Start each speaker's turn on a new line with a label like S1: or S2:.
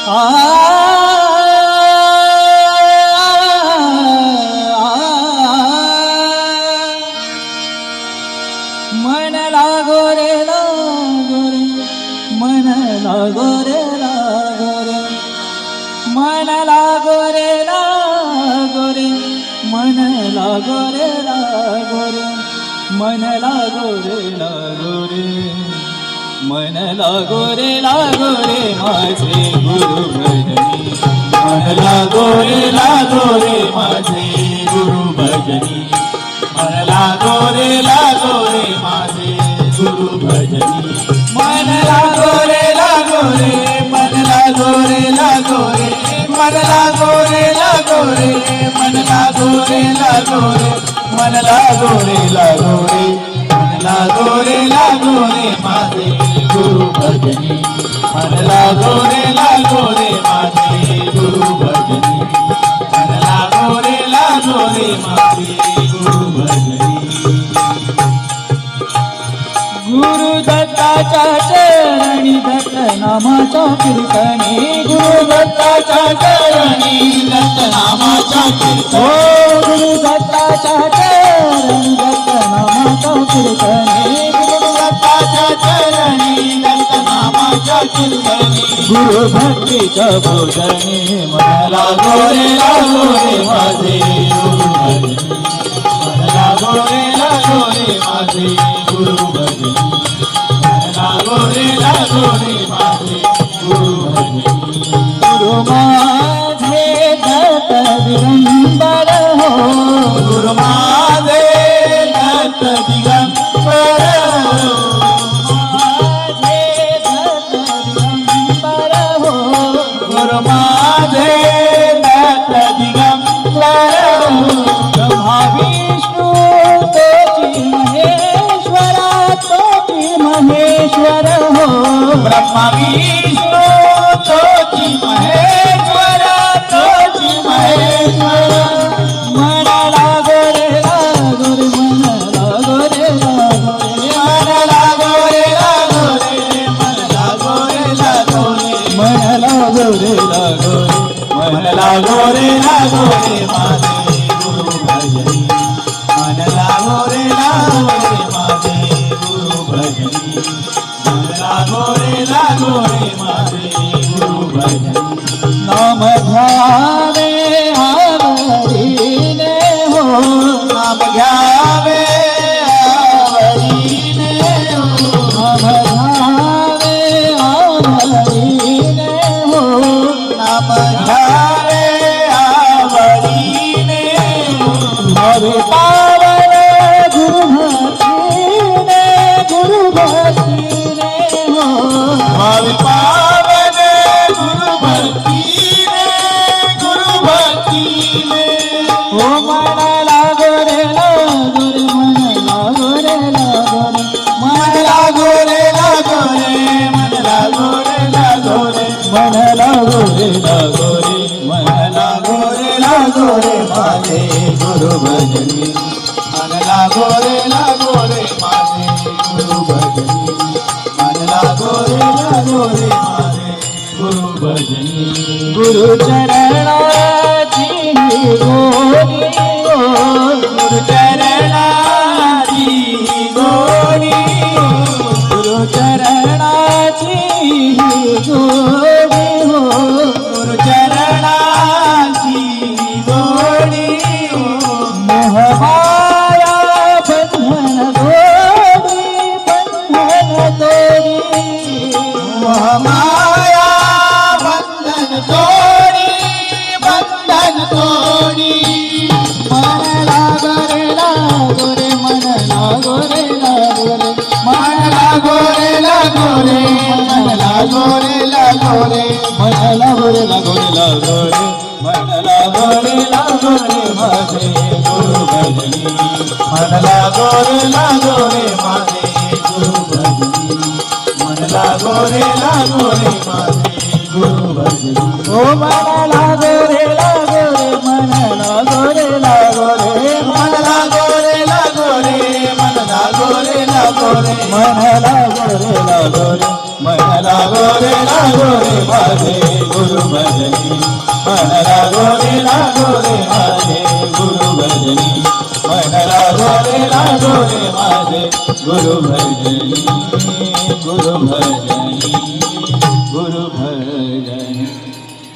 S1: मन लागो रे लागो रे, मन लागो रे लागो रे, मन लागो रे लागो रे, मन लागो रे लागो रे, मन लागो रे लागो रे, मन लागो रे लागो रे माझे गुरु भजनी, मन लागो रे माझे गुरु भजनी, मन लागो रे माझे गुरु भजनी, मन लागो रे मन लागो रे मन लागो रे मन लागो रे मन लागो रे मन लागो रे माझे गुरु भजनी, मन लागो रे माझे गुरु भजनी, मन लागो रे माझे गुरु भजनी. गुरु दत्ताच्या चरणी दत्त नामाचा कीर्तनी, गुरु दत्ताच्या चरणी दत्त नामाचा कीर्तनी, गुरु दत्ताच्या चरणी दत्त नामाचा कीर्तनी, गुरु दत्ताच्या चरणी दत्त नामाचा कीर्तनी, गुरु भक्तीच्या भोजनी, मन लागो रे माझे गुरु भजनी, मन लागो रे माझे गुरु भजनी, मन लागो रे माझे गुरु भजनी. गुरु माझे दत्त दिगंबर हो, गुरु माझे दत्त दिगंबर हो, माझे दत्त दिगंबर हो, गुरु माझे दत्त दिगंबर हो. ब्रह्मा विष्णू तोची महेश्वरा, तोची महेश्वर हो, ब्रह्मा विष्णू तोची महेश्वरा, तोची महेश्वर. मन लागो रे मन लागो रे मन लागो रे मन लागो रे मन लागो रे मन लागो रे माझे गुरु भजनी, मन लागो रे माझे गुरु भजनी, मन लागो रे माझे गुरु भजनी. नाम घ्यावे आवडीने हो, नाम घ्यावे आवडीने हो, नाम घ्यावे आवडीने हो, नाम घ्यावे आवडीने हो. भावे पावन गुरु भक्तीने हो, भावे पावन गुरु भक्तीने हो. मन लागो रे मन लागो रे मन लागो रे मन लागो रे मन लागो रे मन लागो रे माझे गुरु भजनी, मन लागो रे माझे गुरु भजनी, मन लागो रे माझे गुरु भजनी. गुरु चरणाची गोडी हो, गुरु चरणाची गोडी, गुरु चरणाची गोडी हो, गुरु चरणाची गोडी हो. मोहमाया बंधन तोडी, मोहमाया बंधन तोडी, मन लागो रे मन लागो रे मन लागो रे मन लागो रे मन लागो रे मन लागो रे माझे गुरु भजनी, मन लागो रे माझे गुरु भजनी, मन लागो रे माझे गुरु भजनी. ओ मन लागो रे मन लागो रे मन लागो रे मन लागो रे मन लागो रे मन लागो रे लागो रे माझे गुरु भजनी मन लागो रे माझे गुरु भजनी मन लागो रे माझे गुरु भजनी गुरु भजनी गुरु भजनी